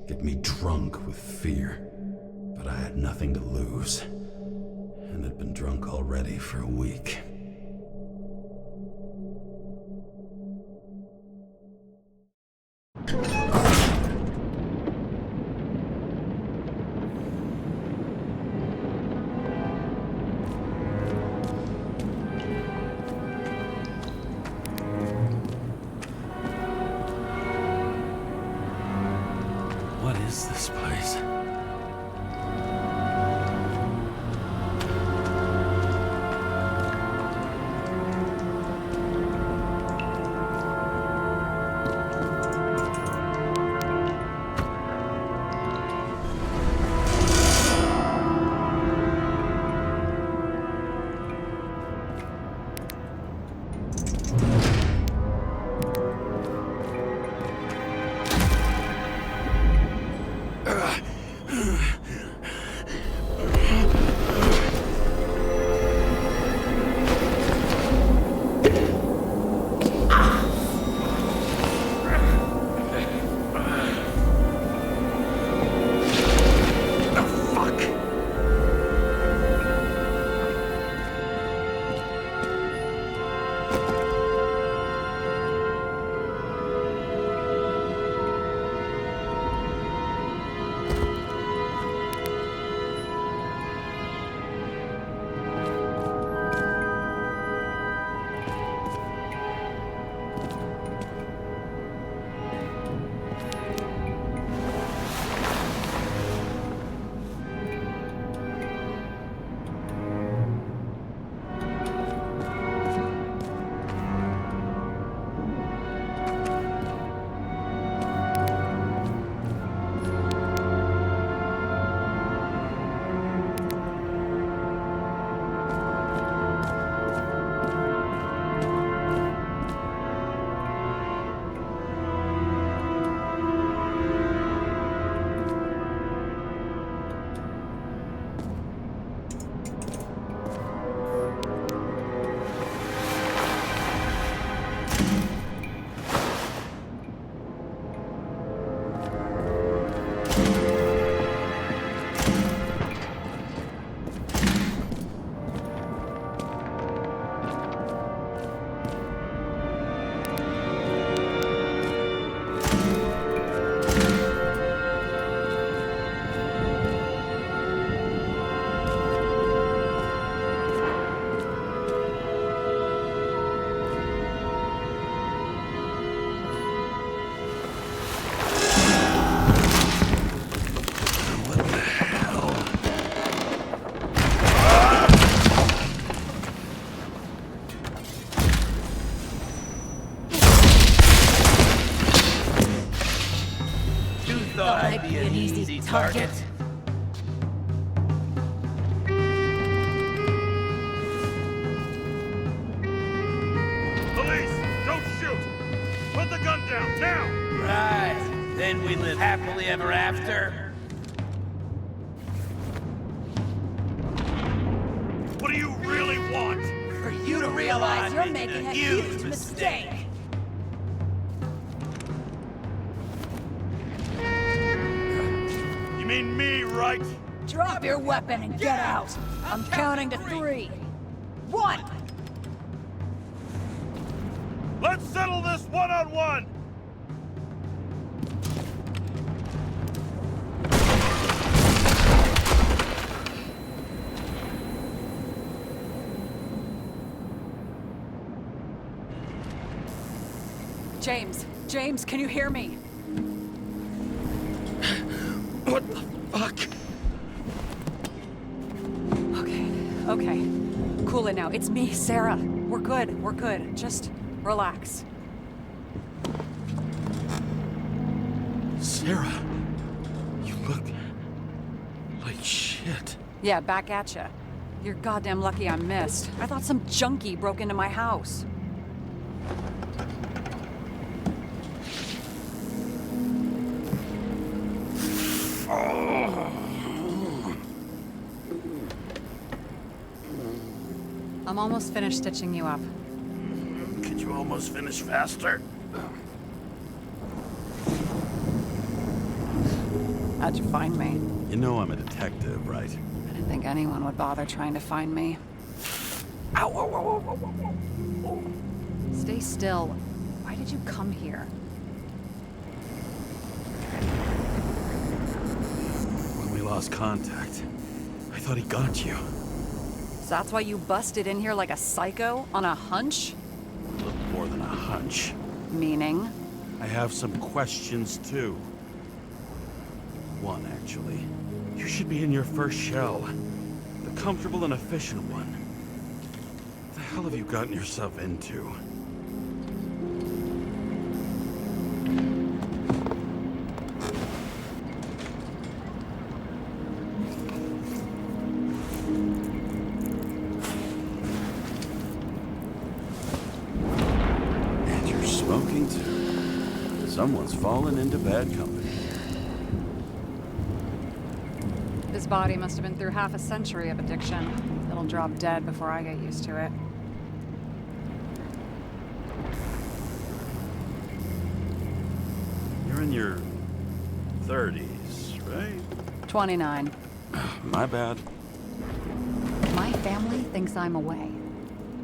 get me drunk with fear. But I had nothing to lose, and had been drunk already for a week. What is this place? Be an easy target. Police, don't shoot! Put the gun down, now! Right. Then we live happily ever after. What do you really want? For you to realize You're making a huge mistake. You mean me, right? Drop your weapon and get out. I'm counting to 3. 1. Let's settle this one-on-one! James, can you hear me? What the fuck? Okay. Cool it now. It's me, Sarah. We're good. Just relax. Sarah, you look like shit. Yeah, back at ya. You're goddamn lucky I missed. I thought some junkie broke into my house. I'm almost finished stitching you up. Could you almost finish faster? How'd you find me? You know I'm a detective, right? I didn't think anyone would bother trying to find me. Ow, ow, ow, ow, ow, ow, ow. Stay still. Why did you come here? When we lost contact, I thought he got you. So that's why you busted in here like a psycho on a hunch? A little more than a hunch. Meaning? I have some questions, too. One, actually. You should be in your first shell. The comfortable and efficient one. What the hell have you gotten yourself into? And you're smoking, too. Someone's fallen into bad company. This body must have been through half a century of addiction. It'll drop dead before I get used to it. You're in your 30s, right? 29. My bad. My family thinks I'm away.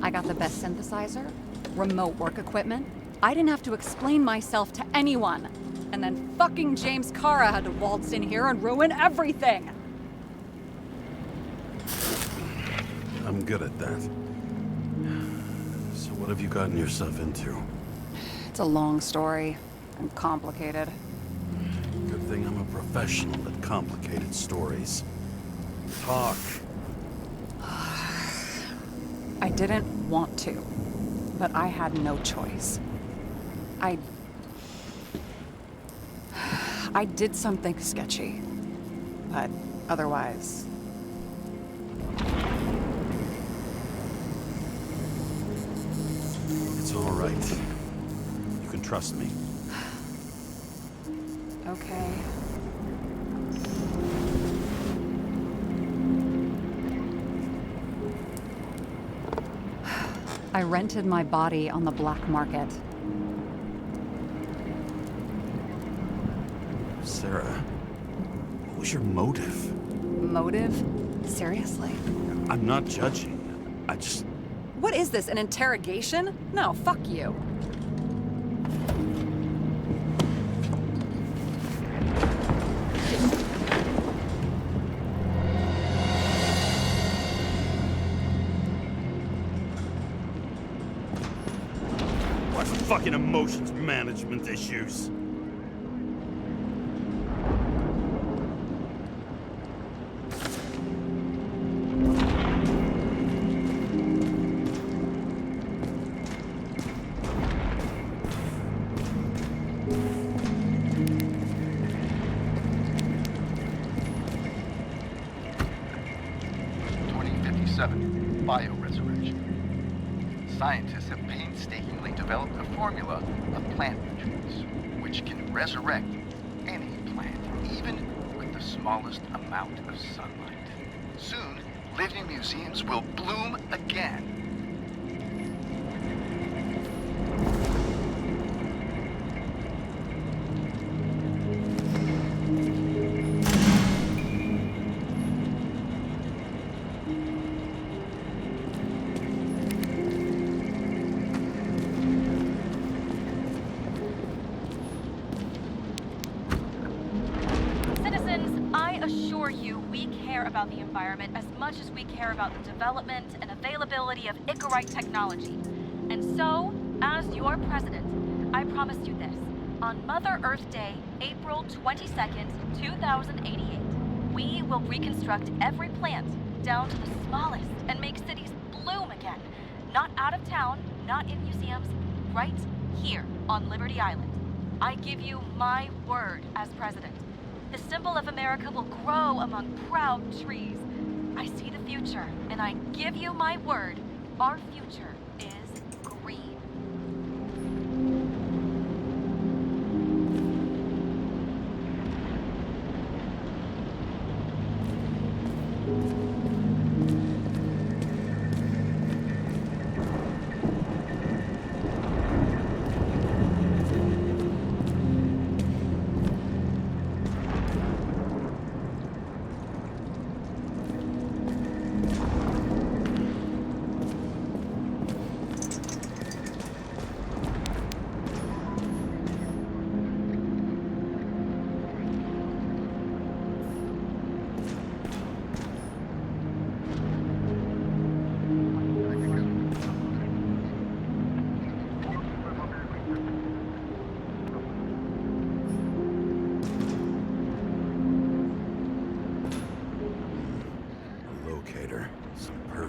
I got the best synthesizer, remote work equipment. I didn't have to explain myself to anyone. And then fucking James Kara had to waltz in here and ruin everything. I'm good at that. So what have you gotten yourself into? It's a long story and complicated. Good thing I'm a professional at complicated stories. Talk. I didn't want to, but I had no choice. I did something sketchy, but otherwise... It's all right. You can trust me. Okay. I rented my body on the black market. Sarah, what was your motive? Motive? Seriously? I'm not judging. I just... What is this, an interrogation? No, fuck you. What fucking emotions management issues? Bioresurrection. Scientists have painstakingly developed a formula of plant nutrients which can resurrect any plant, even with the smallest amount of sunlight. Soon, living museums will bloom again. About the environment as much as we care about the development and availability of Icarite technology. And so, as your president, I promise you this. On Mother Earth Day, April 22nd, 2088, we will reconstruct every plant down to the smallest and make cities bloom again. Not out of town, not in museums, right here on Liberty Island. I give you my word as president. The symbol of America will grow among proud trees. I see the future, and I give you my word, our future is green.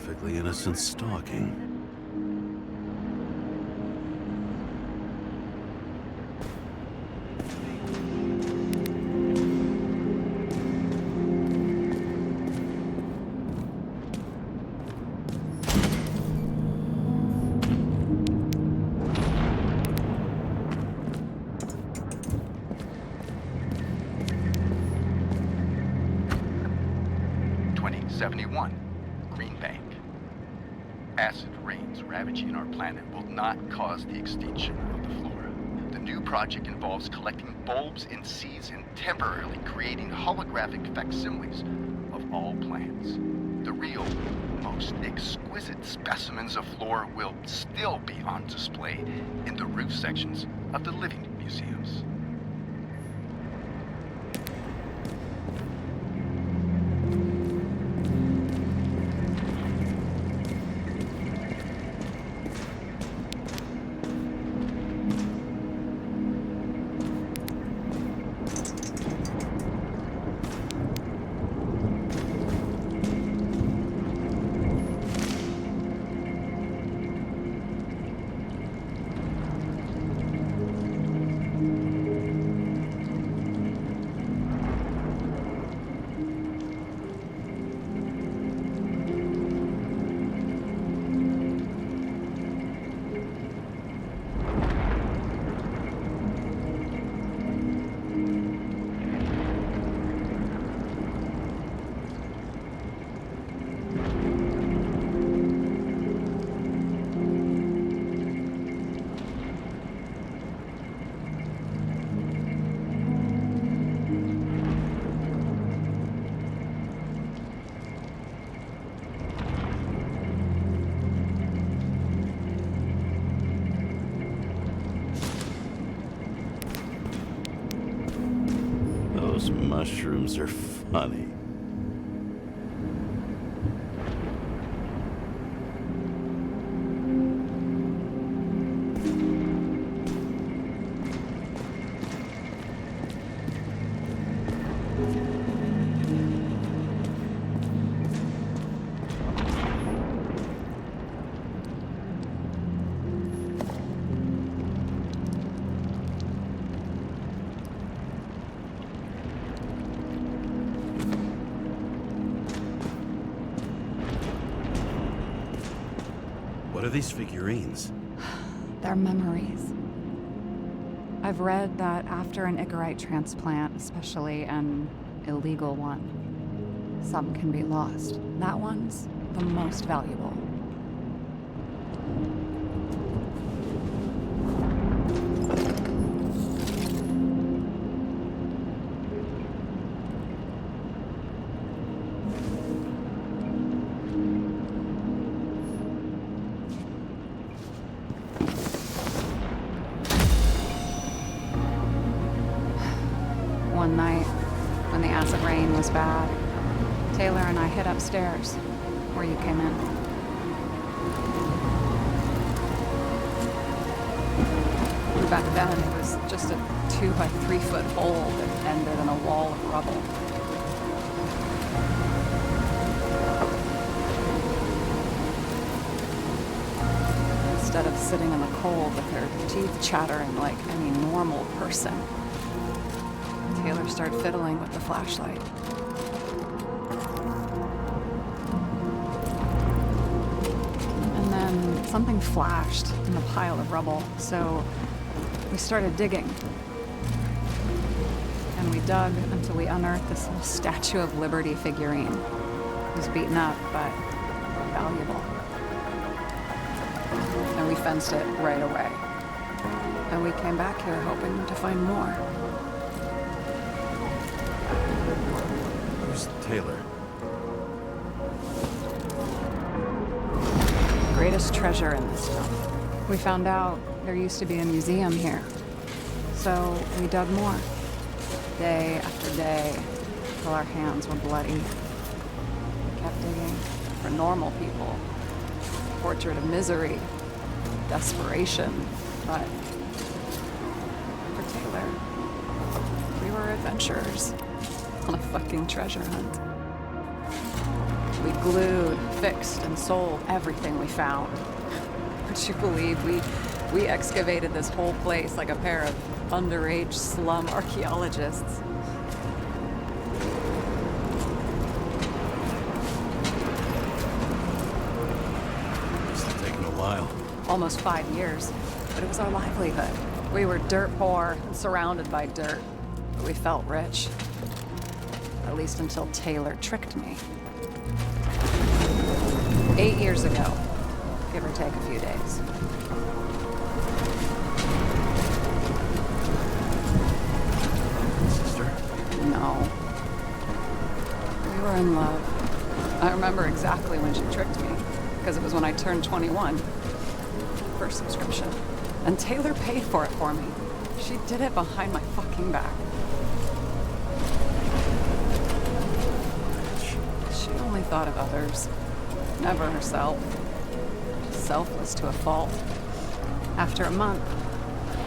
perfectly innocent stalking. Green Bank. Acid rains ravaging our planet will not cause the extinction of the flora. The new project involves collecting bulbs in seeds and temporarily creating holographic facsimiles of all plants. The real, most exquisite specimens of flora will still be on display in the roof sections of the living museums. Those mushrooms are funny. What are these figurines? They're memories. I've read that after an Icarite transplant, especially an illegal one, some can be lost. That one's the most valuable. One night, when the acid rain was bad, Taylor and I hid upstairs, where you came in. Back then, it was just a 2 by 3 foot hole that ended in a wall of rubble. Instead of sitting in the cold with her teeth chattering like any normal person, Taylor started fiddling with the flashlight. And then something flashed in the pile of rubble, so we started digging. And we dug until we unearthed this little Statue of Liberty figurine. It was beaten up, but valuable. And we fenced it right away. And we came back here hoping to find more. Who's Taylor? Greatest treasure in this stuff. We found out there used to be a museum here. So we dug more. Day after day, till our hands were bloody. We kept digging for normal people. Portrait of misery, desperation, but for Taylor, we were adventurers on a fucking treasure hunt. We glued, fixed, and sold everything we found. Would you believe we excavated this whole place like a pair of underage slum archaeologists? Must have taken a while. Almost 5 years, but it was our livelihood. We were dirt poor and surrounded by dirt, but we felt rich. At least until Taylor tricked me. 8 years ago, give or take a few days. Sister? No. We were in love. I remember exactly when she tricked me, because it was when I turned 21. First subscription. And Taylor paid for it for me. She did it behind my fucking back. She only thought of others, never herself. Selfless to a fault. After a month,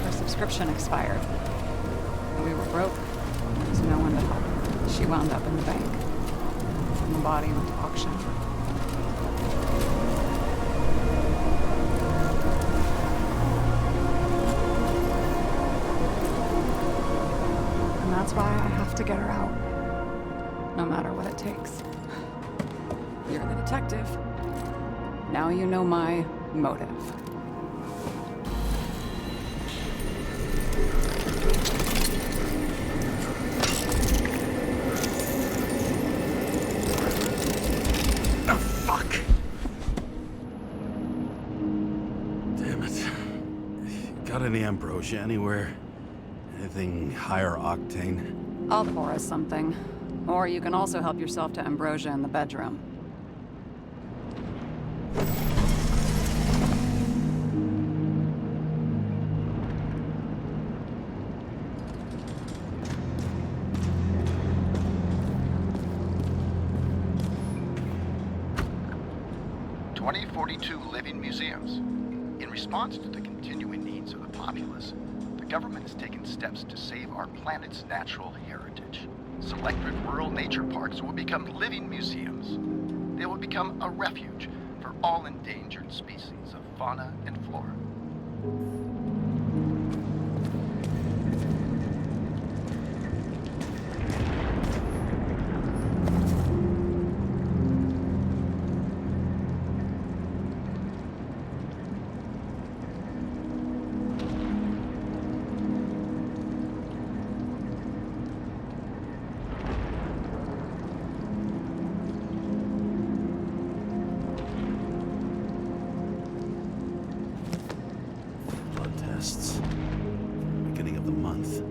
her subscription expired. We were broke. There was no one to help. She wound up in the bank. And the body went to auction. And that's why I have to get her out. No matter what it takes. You're the detective. Now you know my motive. Oh, fuck! Damn it. Got any ambrosia anywhere? Anything higher octane? I'll pour us something. Or you can also help yourself to ambrosia in the bedroom. Living museums. In response to the continuing needs of the populace, the government has taken steps to save our planet's natural heritage. Selected rural nature parks will become living museums. They will become a refuge for all endangered species of fauna and flora. Beginning of the month.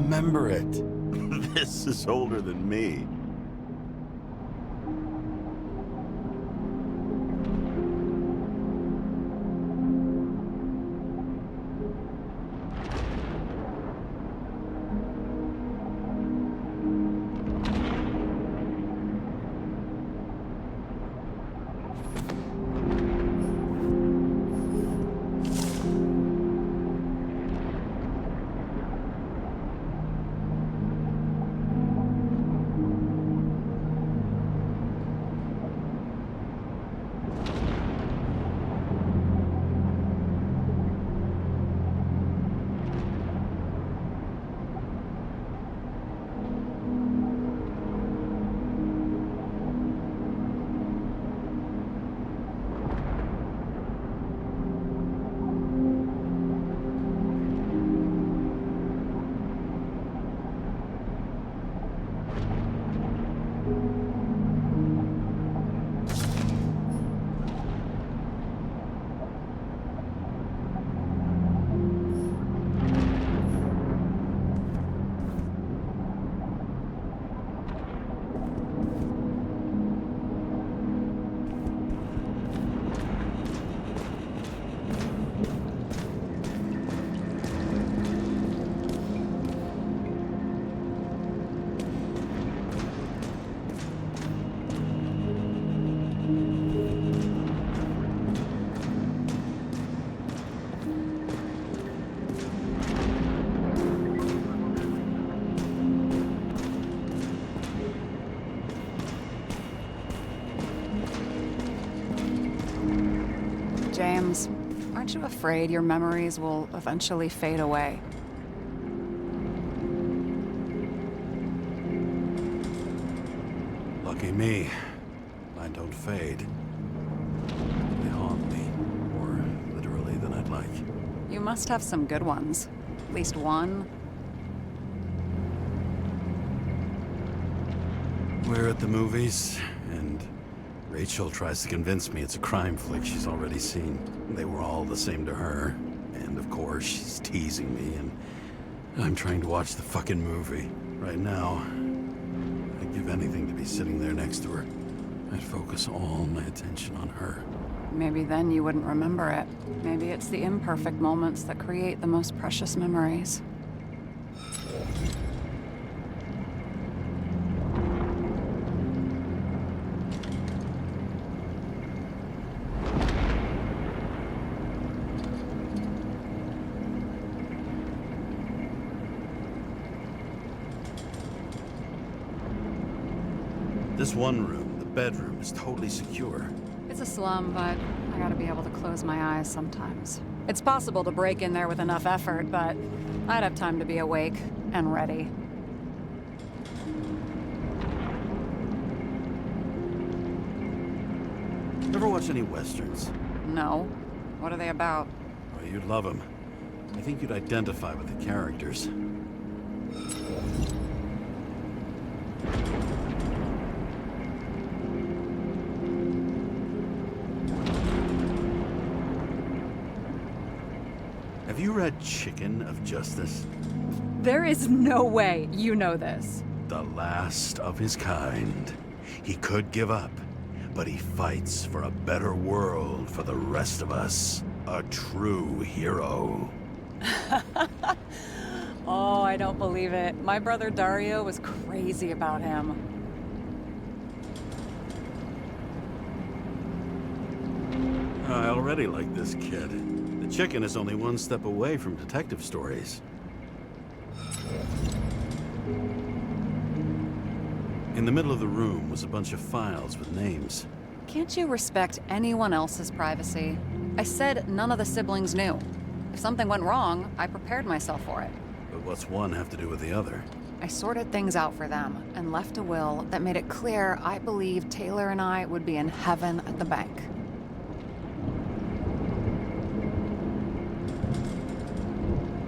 Remember it. This is older than me. Aren't you afraid your memories will eventually fade away? Lucky me. Mine don't fade. They haunt me, more literally than I'd like. You must have some good ones. At least one. We're at the movies, and Rachel tries to convince me it's a crime flick she's already seen. They were all the same to her. And of course, she's teasing me, and I'm trying to watch the fucking movie. Right now, I'd give anything to be sitting there next to her. I'd focus all my attention on her. Maybe then you wouldn't remember it. Maybe it's the imperfect moments that create the most precious memories. This one room, the bedroom, is totally secure. It's a slum, but I gotta be able to close my eyes sometimes. It's possible to break in there with enough effort, but I'd have time to be awake and ready. Ever watch any westerns? No. What are they about? Oh, you'd love them. I think you'd identify with the characters. Have you read Chicken of Justice? There is no way you know this. The last of his kind. He could give up, but he fights for a better world for the rest of us. A true hero. Oh, I don't believe it. My brother Dario was crazy about him. I already like this kid. The Chicken is only one step away from detective stories. In the middle of the room was a bunch of files with names. Can't you respect anyone else's privacy? I said none of the siblings knew. If something went wrong, I prepared myself for it. But what's one have to do with the other? I sorted things out for them and left a will that made it clear I believed Taylor and I would be in heaven at the bank.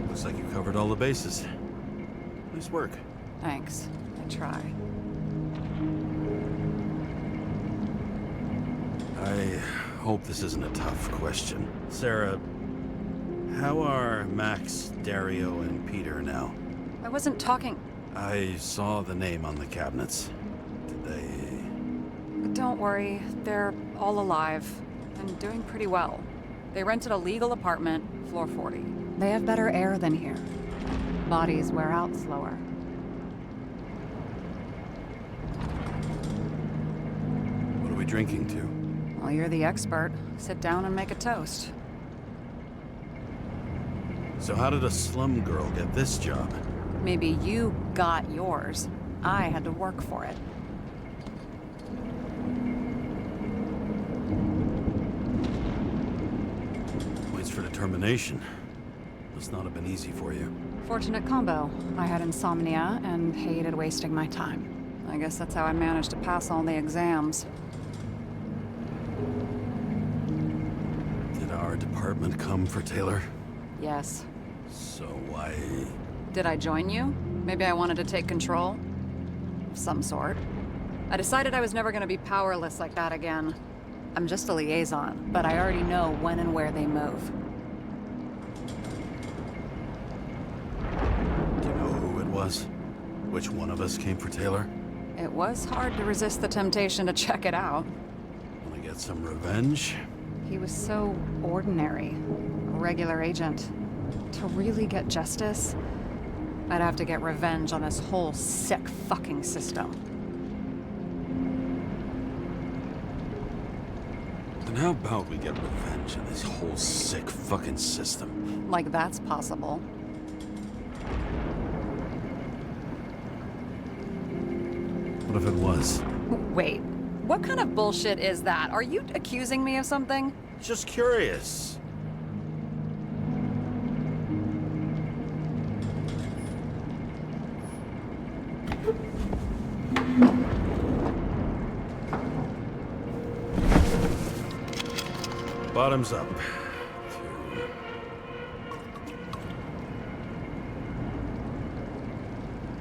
Looks like you covered all the bases. Nice work. Thanks. I try. I hope this isn't a tough question. Sarah, how are Max, Dario, and Peter now? I wasn't talking. I saw the name on the cabinets. Did they... Don't worry, they're all alive and doing pretty well. They rented a legal apartment, floor 40. They have better air than here. Bodies wear out slower. What are we drinking to? Well, you're the expert. Sit down and make a toast. So how did a slum girl get this job? Maybe you got yours. I had to work for it. Points for determination. Must not have been easy for you. Fortunate combo. I had insomnia and hated wasting my time. I guess that's how I managed to pass all the exams. Did our department come for Taylor? Yes. So why... Did I join you? Maybe I wanted to take control? Of some sort. I decided I was never going to be powerless like that again. I'm just a liaison, but I already know when and where they move. Do you know who it was? Which one of us came for Taylor? It was hard to resist the temptation to check it out. Want to get some revenge? He was so ordinary. A regular agent. To really get justice, I'd have to get revenge on this whole sick fucking system. Then how about we get revenge on this whole sick fucking system? Like that's possible. What if it was? Wait, what kind of bullshit is that? Are you accusing me of something? Just curious. Bottoms up.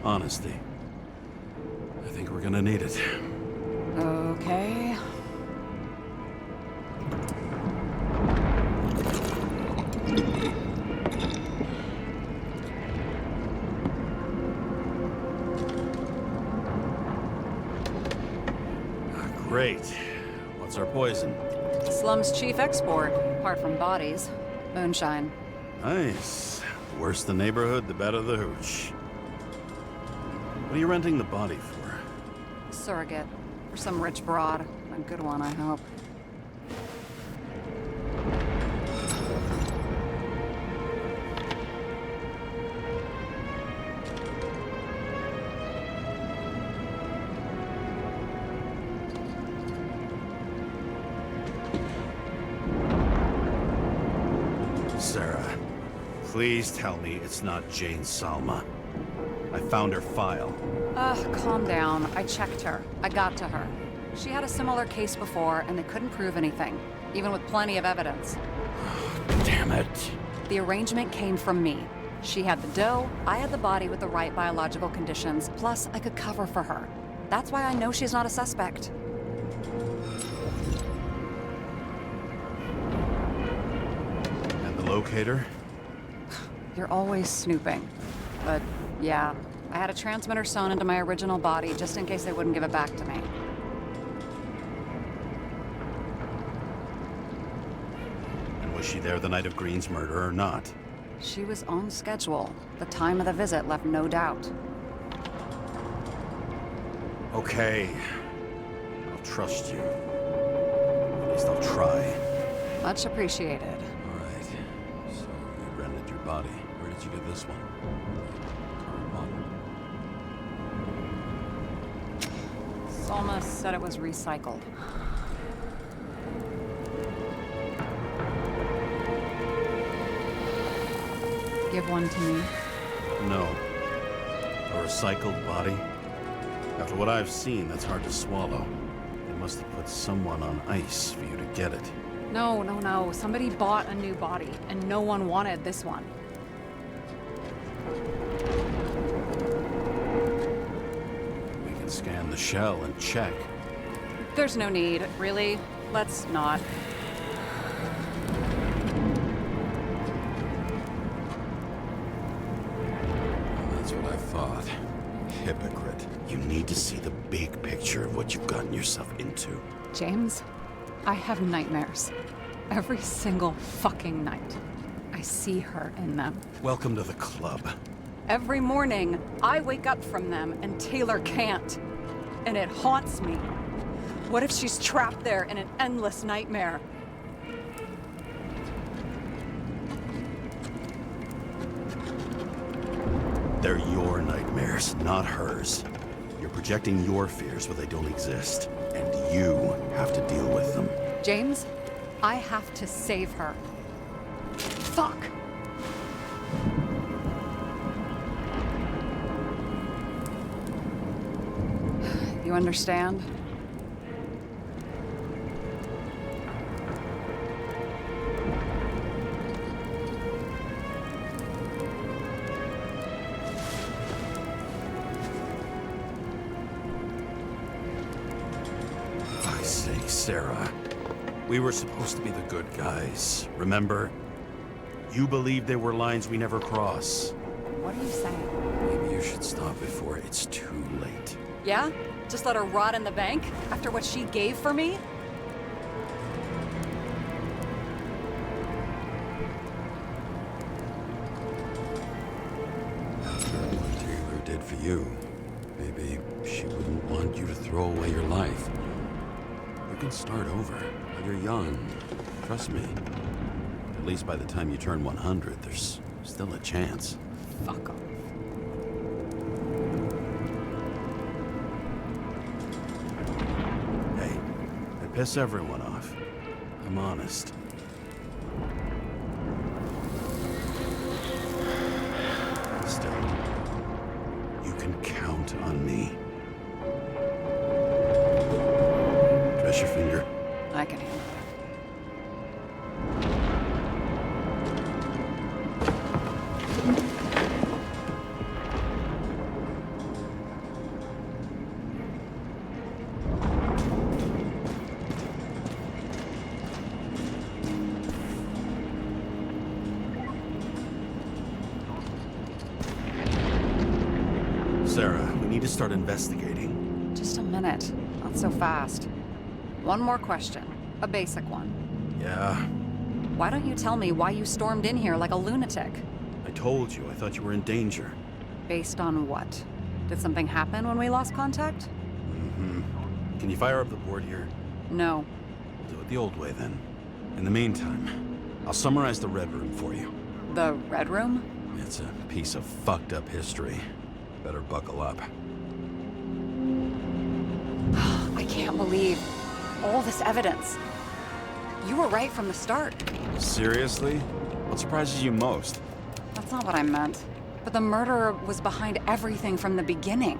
Honesty. I think we're gonna need it. Okay. Great. What's our poison? Slum's chief export, apart from bodies. Moonshine. Nice. The worse the neighborhood, the better the hooch. What are you renting the body for? Surrogate. For some rich broad. A good one, I hope. Sarah, please tell me it's not Jane Salma. I found her file. Calm down. I checked her. I got to her. She had a similar case before, and they couldn't prove anything, even with plenty of evidence. Damn it. The arrangement came from me. She had the dough, I had the body with the right biological conditions, plus I could cover for her. That's why I know she's not a suspect. And the locator? You're always snooping. But yeah, I had a transmitter sewn into my original body just in case they wouldn't give it back to me. And was she there the night of Green's murder or not? She was on schedule. The time of the visit left no doubt. Okay. I'll trust you. At least I'll try. Much appreciated. All right. So you rented your body. Where did you get this one? Salma said it was recycled. Give one to me. No. A recycled body? After what I've seen, that's hard to swallow. They must have put someone on ice for you to get it. No. Somebody bought a new body, and no one wanted this one. We can scan the shell and check. There's no need, really. Let's not. That's what I thought. Hypocrite. You need to see the big picture of what you've gotten yourself into. James, I have nightmares. Every single fucking night. I see her in them. Welcome to the club. Every morning, I wake up from them and Taylor can't. And it haunts me. What if she's trapped there in an endless nightmare? They're your nightmares, not hers. You're projecting your fears where they don't exist, and you have to deal with them. James, I have to save her. Fuck! You understand? For Christ's sake, Sarah. We were supposed to be the good guys, remember? You believed there were lines we never cross. What are you saying? Maybe you should stop before it's too late. Yeah? Just let her rot in the bank after what she gave for me? After what Taylor did for you, maybe she wouldn't want you to throw away your life. You can start over. While you're young. Trust me. At least by the time you turn 100, there's still a chance. Fuck off. Hey, I piss everyone off. I'm honest. Still, you can count on me. Press your finger. I can handle it. Sarah, we need to start investigating. Just a minute. Not so fast. One more question. A basic one. Yeah, Why don't you tell me why you stormed in here like a lunatic? I told you. I thought you were in danger. Based on what? Did something happen when we lost contact? Can you fire up the board here? No. We'll do it the old way then. In the meantime, I'll summarize the Red Room for you. The Red Room? It's a piece of fucked up history. Better buckle up. I can't believe all this evidence. You were right from the start. Seriously? What surprises you most? That's not what I meant. But the murderer was behind everything from the beginning.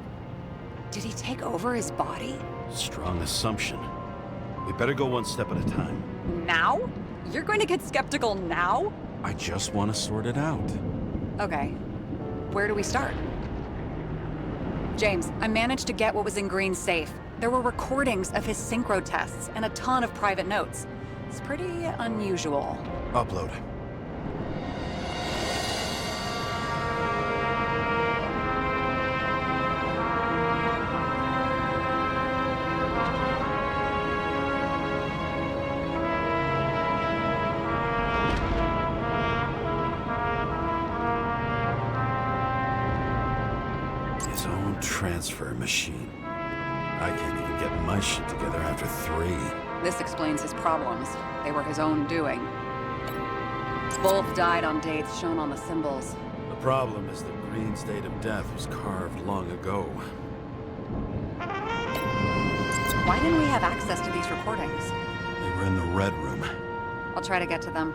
Did he take over his body? Strong assumption. We better go one step at a time. Now? You're going to get skeptical now? I just want to sort it out. Okay. Where do we start? James, I managed to get what was in Green's safe. There were recordings of his synchro tests and a ton of private notes. It's pretty unusual. Upload. His own transfer machine. I can't even get my shit together after 3. This explains his problems. They were his own doing. Both died on dates shown on the symbols. The problem is that Green's date of death was carved long ago. Why didn't we have access to these recordings? They were in the Red Room. I'll try to get to them.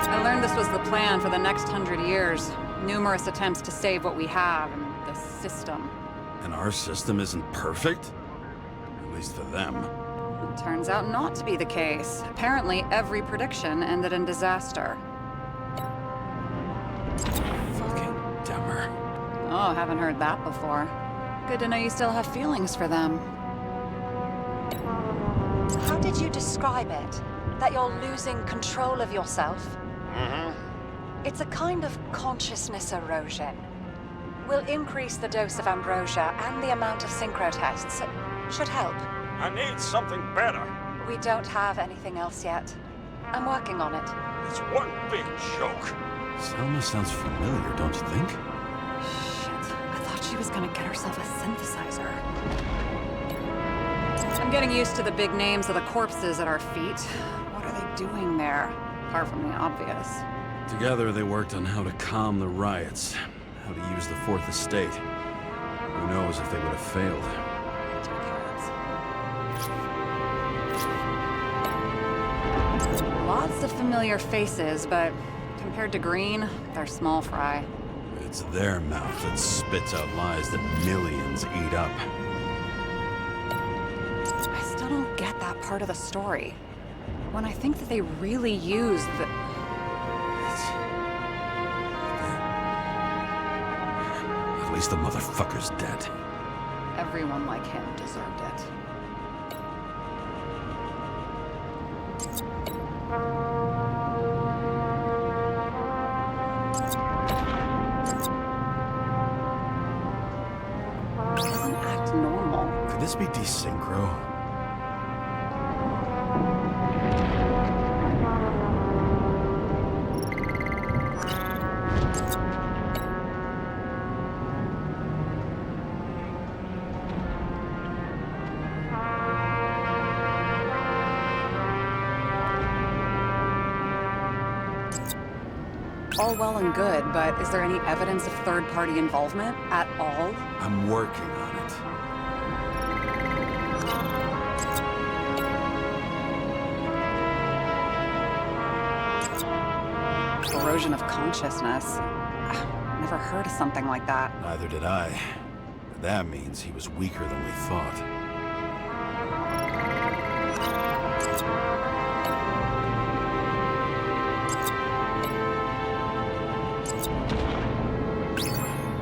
I learned this was the plan for the next 100 years. Numerous attempts to save what we have and the system. And our system isn't perfect? At least for them. It turns out not to be the case. Apparently, every prediction ended in disaster. Fucking Demmer. Oh, haven't heard that before. Good to know you still have feelings for them. How did you describe it? That you're losing control of yourself? It's a kind of consciousness erosion. We'll increase the dose of ambrosia and the amount of synchro tests. It should help. I need something better. We don't have anything else yet. I'm working on it. It's one big joke. Selma sounds familiar, don't you think? Shit, I thought she was gonna get herself a synthesizer. I'm getting used to the big names of the corpses at our feet. What are they doing there? Apart from the obvious. Together, they worked on how to calm the riots, how to use the Fourth Estate. Who knows if they would have failed. Lots of familiar faces, but compared to Green, they're small fry. It's their mouth that spits out lies that millions eat up. I still don't get that part of the story. When I think that they really used the... At least the motherfucker's dead. Everyone like him deserved it. He doesn't act normal. Could this be desynchro? All well and good, but is there any evidence of third-party involvement at all? I'm working on it. Erosion of consciousness. Never heard of something like that. Neither did I. That means he was weaker than we thought.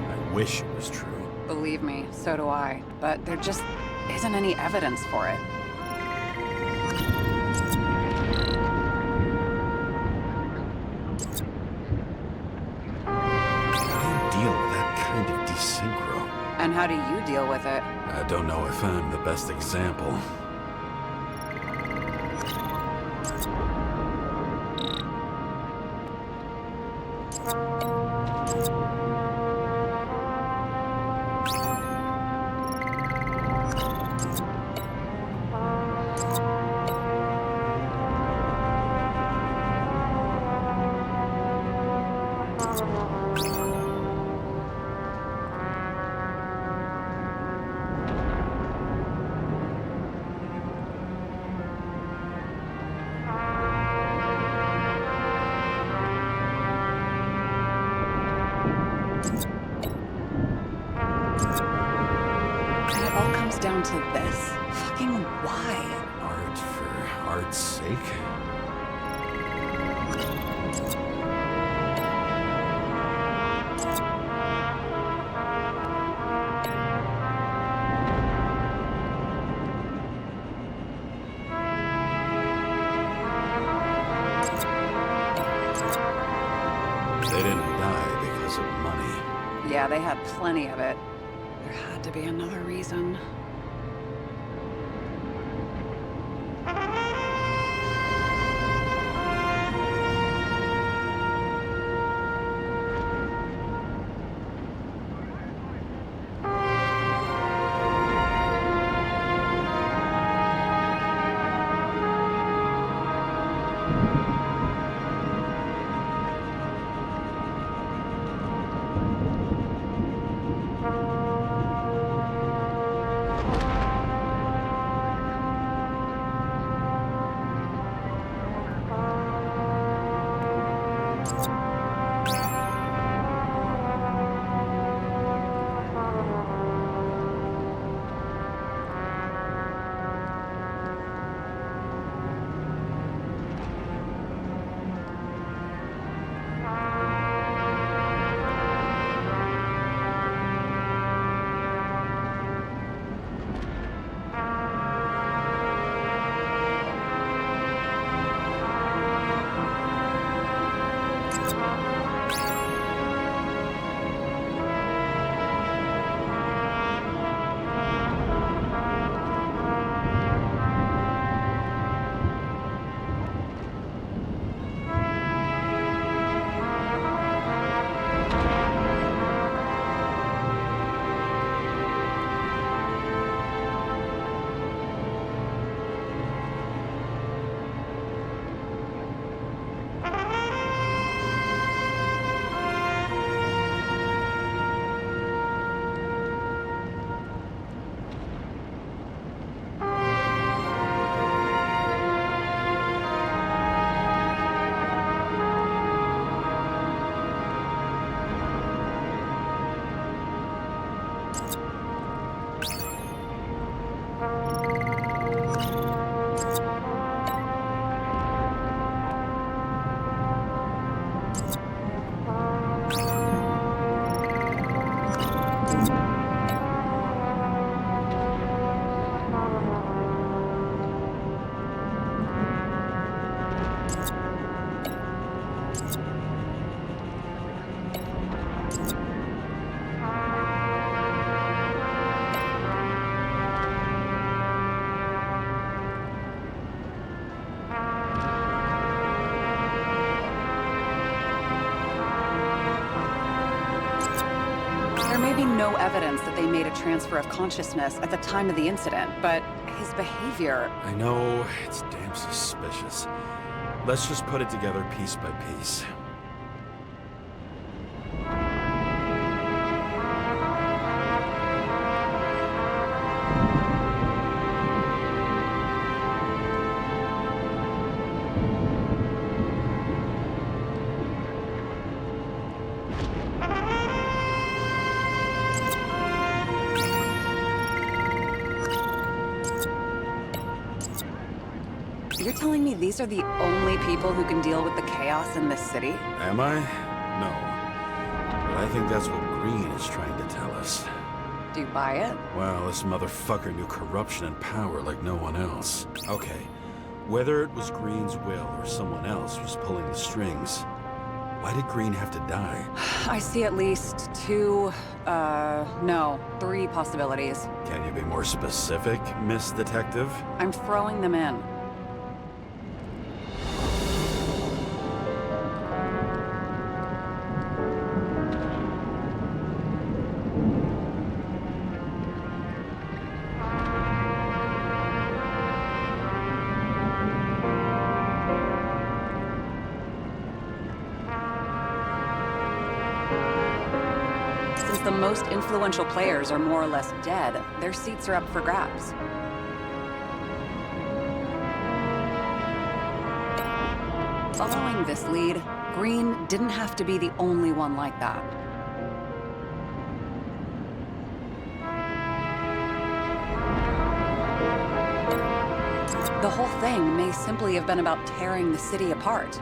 I wish it was true. Believe me, so do I. But there just isn't any evidence for it. And how do you deal with it? I don't know if I'm the best example. And it all comes down to this. Fucking why? Art for art's sake? They didn't die because of money. Yeah, they had plenty of it. There had to be another reason. There may be no evidence that they made a transfer of consciousness at the time of the incident, but his behavior... I know, it's damn suspicious. Let's just put it together piece by piece. You're telling me these are the only people who can deal with the chaos in this city? Am I? No. But I think that's what Green is trying to tell us. Do you buy it? Well, this motherfucker knew corruption and power like no one else. Okay, whether it was Green's will or someone else was pulling the strings, Why did Green have to die? I see at least three possibilities. Can you be more specific, Miss Detective? I'm throwing them in. The most influential players are more or less dead. Their seats are up for grabs. Following this lead, Green didn't have to be the only one like that. The whole thing may simply have been about tearing the city apart.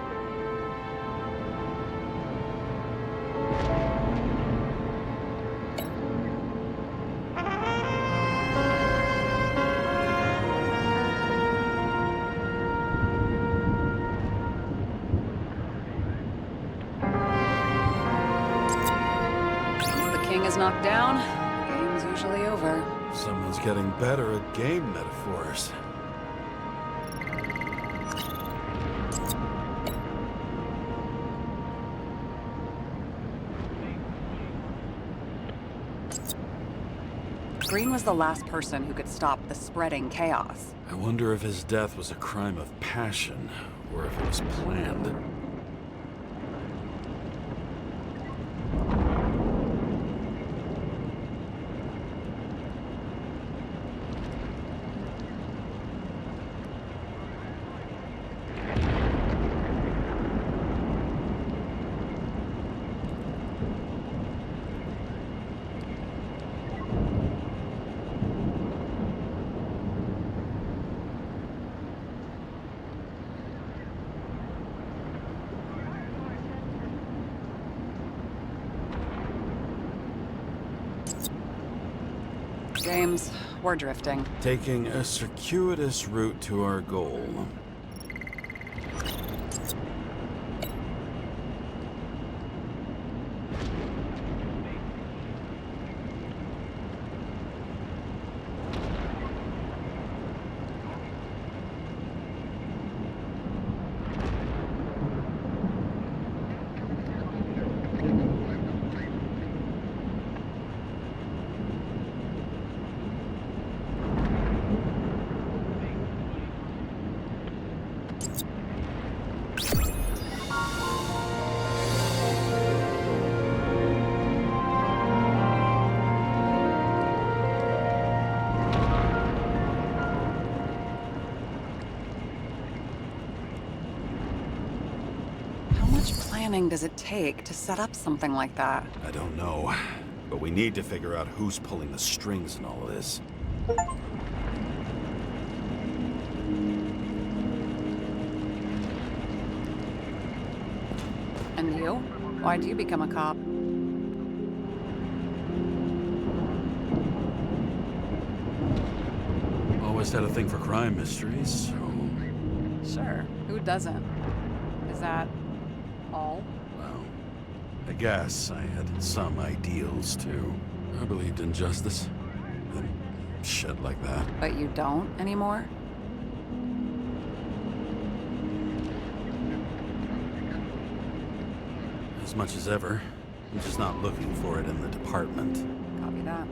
Knocked down, the game's usually over. Someone's getting better at game metaphors. Green was the last person who could stop the spreading chaos. I wonder if his death was a crime of passion, or if it was planned. James, we're drifting. Taking a circuitous route to our goal. Does it take to set up something like that? I don't know, but we need to figure out who's pulling the strings in all of this. And you? Why'd you become a cop? Always had a thing for crime mysteries, so... Sure, who doesn't? Is that all? Well, I guess I had some ideals, too. I believed in justice. And shit like that. But you don't anymore? As much as ever. I'm just not looking for it in the department. Copy that.